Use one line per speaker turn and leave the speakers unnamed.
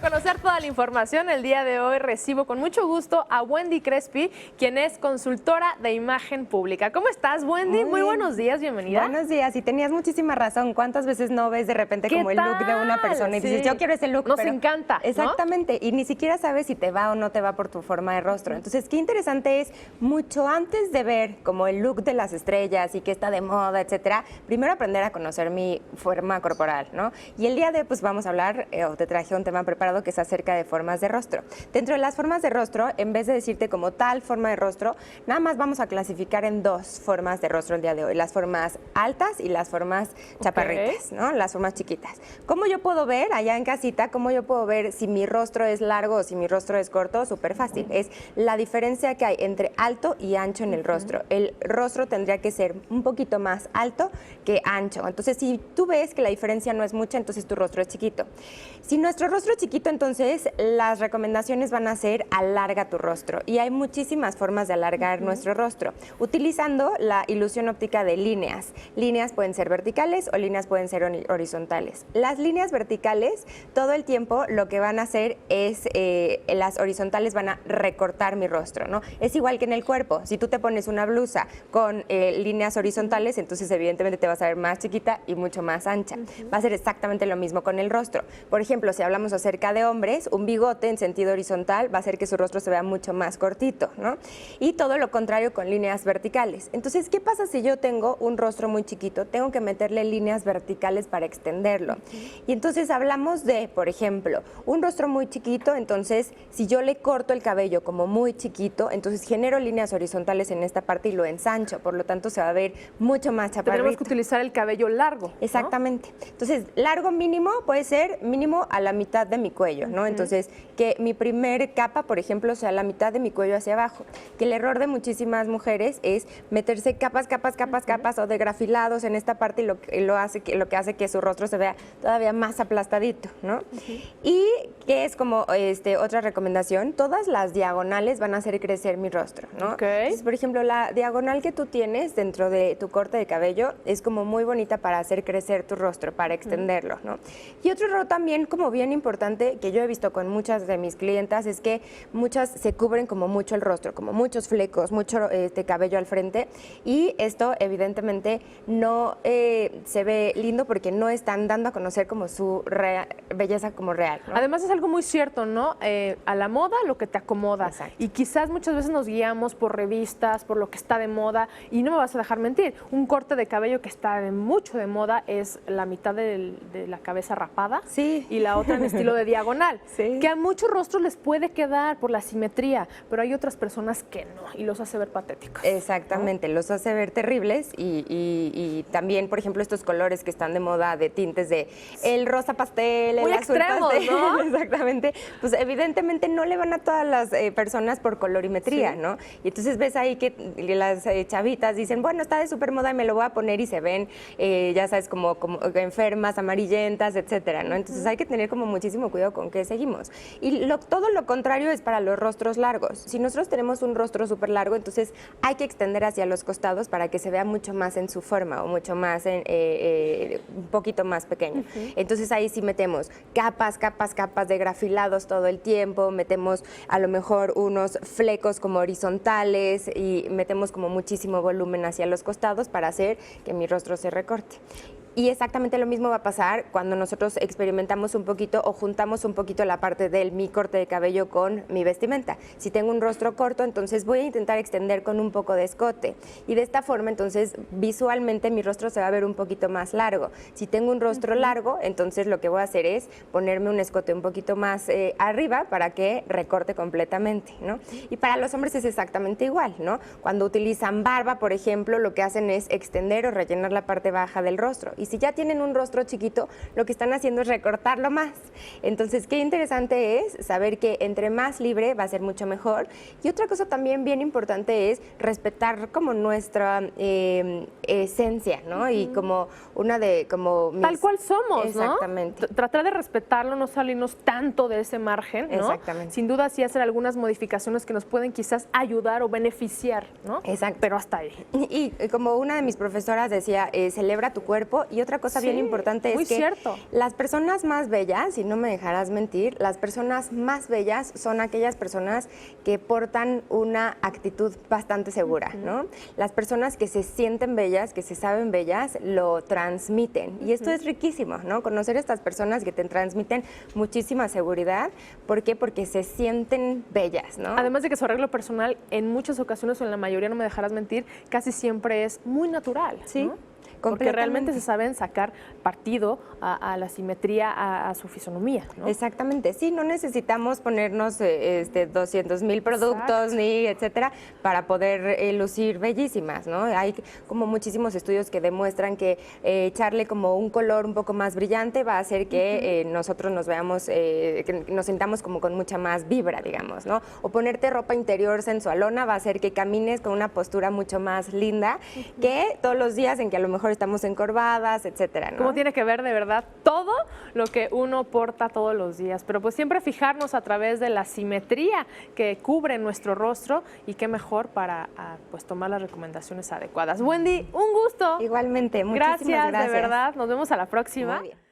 conocer toda la información, el día de hoy recibo con mucho gusto a Wendy Crespi, quien es consultora de imagen pública. ¿Cómo estás, Wendy? Muy buenos días, bienvenida.
Buenos días, y tenías muchísima razón. ¿Cuántas veces no ves de repente como el look de una persona y dices, yo quiero ese look?
Nos encanta, ¿no?
Exactamente, y ni siquiera sabes si te va o no te va por tu forma de rostro. Entonces, qué interesante es, mucho antes de ver como el look de las estrellas y qué está de moda, etcétera, primero aprender a conocer mi forma corporal, ¿no? Y el día de hoy, pues vamos a hablar, o te traje un tema preparado que es acerca de formas de rostro. Dentro de las formas de rostro, en vez de decirte como tal forma de rostro, nada más vamos a clasificar en dos formas de rostro el día de hoy, las formas altas y las formas chaparritas, ¿no? Las formas chiquitas. ¿Cómo yo puedo ver allá en casita, cómo yo puedo ver si mi rostro es largo o si mi rostro es corto? Súper fácil, es la diferencia que hay entre alto y ancho en el rostro. El rostro tendría que ser un poquito más alto que ancho. Entonces, si tú ves que la diferencia no es mucha, entonces tu rostro es chiquito. Si nuestro rostro es chiquito, entonces las recomendaciones van a ser alarga tu rostro. Y hay muchísimas formas de alargar nuestro rostro, utilizando la ilusión óptica de líneas. Líneas pueden ser verticales o líneas pueden ser horizontales. Las líneas verticales, todo el tiempo lo que van a hacer es, las horizontales van a recortar mi rostro, ¿no? Es igual que en el cuerpo. Si tú te pones una blusa con líneas horizontales, entonces evidentemente te vas a ver más chiquita y mucho más ancha. Va a ser exactamente lo mismo con el rostro. Por ejemplo, si hablamos acerca de hombres, un bigote en sentido horizontal va a hacer que su rostro se vea mucho más cortito, ¿no? Y todo lo contrario con líneas verticales. Entonces, ¿qué pasa si yo tengo un rostro muy chiquito? Tengo que meterle líneas verticales para extenderlo. Y entonces hablamos de, por ejemplo, un rostro muy chiquito, entonces si yo le corto el cabello como muy chiquito, entonces genero líneas horizontales en esta parte y lo ensancho, por lo tanto se va a ver mucho más chaparrito.
Tenemos que utilizar el cabello largo, ¿no?
Exactamente. Entonces, largo mínimo puede ser mínimo a la mitad de mi cuello, ¿no? Entonces, que mi primer capa, por ejemplo, sea la mitad de mi cuello hacia abajo. Que el error de muchísimas mujeres es meterse capas o de grafilados en esta parte y lo que hace que su rostro se vea todavía más aplastadito, ¿no? Y que es como otra recomendación, todas las diagonales van a hacer crecer mi rostro, ¿no? Entonces, por ejemplo, la diagonal que tú tienes dentro de tu corte de cabello es como muy bonita para hacer crecer tu rostro, para extenderlo, ¿no? Y otro error también como bien importante que yo he visto con muchas de mis clientas es que muchas se cubren como mucho el rostro, como muchos flecos, mucho cabello al frente, y esto evidentemente no se ve lindo porque no están dando a conocer como su belleza como real, ¿no?
Además es algo muy cierto, ¿no? A la moda lo que te acomoda.
Exacto.
Y quizás muchas veces nos guiamos por revistas, por lo que está de moda, y no me vas a dejar mentir, un corte de cabello que está mucho de moda es la mitad de la cabeza rapada,
sí,
y la otra en estilo de diagonal,
sí,
que a muchos rostros les puede quedar por la simetría, pero hay otras personas que no, y los hace ver patéticos.
Exactamente, ¿no? Los hace ver terribles y también, por ejemplo, estos colores que están de moda de tintes de el rosa pastel,
muy
el azul
extremos,
pastel,
¿no?
Exactamente, pues evidentemente no le van a todas las personas por colorimetría, ¿no? Y entonces ves ahí que las chavitas dicen, bueno, está de súper moda y me lo voy a poner, y se ven, ya sabes, como enfermas, amarillentas, etcétera, ¿no? Entonces hay que tener como muchísimo cuidado con qué seguimos. Y todo lo contrario es para los rostros largos. Si nosotros tenemos un rostro súper largo, entonces hay que extender hacia los costados para que se vea mucho más en su forma o mucho más, un poquito más pequeño. Entonces ahí sí metemos capas de grafilados todo el tiempo, metemos a lo mejor unos flecos como horizontales y metemos como muchísimo volumen hacia los costados para hacer que mi rostro se recorte. Y exactamente lo mismo va a pasar cuando nosotros experimentamos un poquito o juntamos un poquito la parte de mi corte de cabello con mi vestimenta. Si tengo un rostro corto, entonces voy a intentar extender con un poco de escote. Y de esta forma, entonces, visualmente mi rostro se va a ver un poquito más largo. Si tengo un rostro largo, entonces lo que voy a hacer es ponerme un escote un poquito más arriba para que recorte completamente, ¿no? Y para los hombres es exactamente igual, ¿no? Cuando utilizan barba, por ejemplo, lo que hacen es extender o rellenar la parte baja del rostro. Y si ya tienen un rostro chiquito, lo que están haciendo es recortarlo más. Entonces, qué interesante es saber que entre más libre va a ser mucho mejor. Y otra cosa también bien importante es respetar como nuestra esencia, ¿no? Y como una de...
Tal cual somos,
exactamente,
¿no? Tratar de respetarlo, no salirnos tanto de ese margen, ¿no?
Exactamente.
Sin duda sí hacer algunas modificaciones que nos pueden quizás ayudar o beneficiar, ¿no?
Exacto.
Pero hasta ahí.
Y como una de mis profesoras decía, celebra tu cuerpo Y otra cosa
Sí,
bien importante
muy
es que
cierto.
las personas más bellas, y no me dejarás mentir, las personas más bellas son aquellas personas que portan una actitud bastante segura, ¿no? Las personas que se sienten bellas, que se saben bellas, lo transmiten. Y esto es riquísimo, ¿no? Conocer a estas personas que te transmiten muchísima seguridad. ¿Por qué? Porque se sienten bellas, ¿no?
Además de que su arreglo personal, en muchas ocasiones o en la mayoría, no me dejarás mentir, casi siempre es muy natural.
Sí,
¿no? Porque
completamente.
realmente se saben sacar partido a la simetría, a su fisonomía, ¿no?
Exactamente, sí, no necesitamos ponernos 200,000 productos
Exacto.
ni etcétera para poder lucir bellísimas, ¿no? Hay como muchísimos estudios que demuestran que echarle como un color un poco más brillante va a hacer que nosotros nos veamos, que nos sintamos como con mucha más vibra, digamos, ¿no? O ponerte ropa interior sensualona va a hacer que camines con una postura mucho más linda que todos los días en que a lo mejor estamos encorvadas, etcétera, ¿no?
Cómo tiene que ver de verdad todo lo que uno porta todos los días, pero pues siempre fijarnos a través de la simetría que cubre nuestro rostro y qué mejor para pues tomar las recomendaciones adecuadas. Wendy, un gusto.
Igualmente, muchísimas gracias.
De verdad. Nos vemos a la próxima.
Muy bien.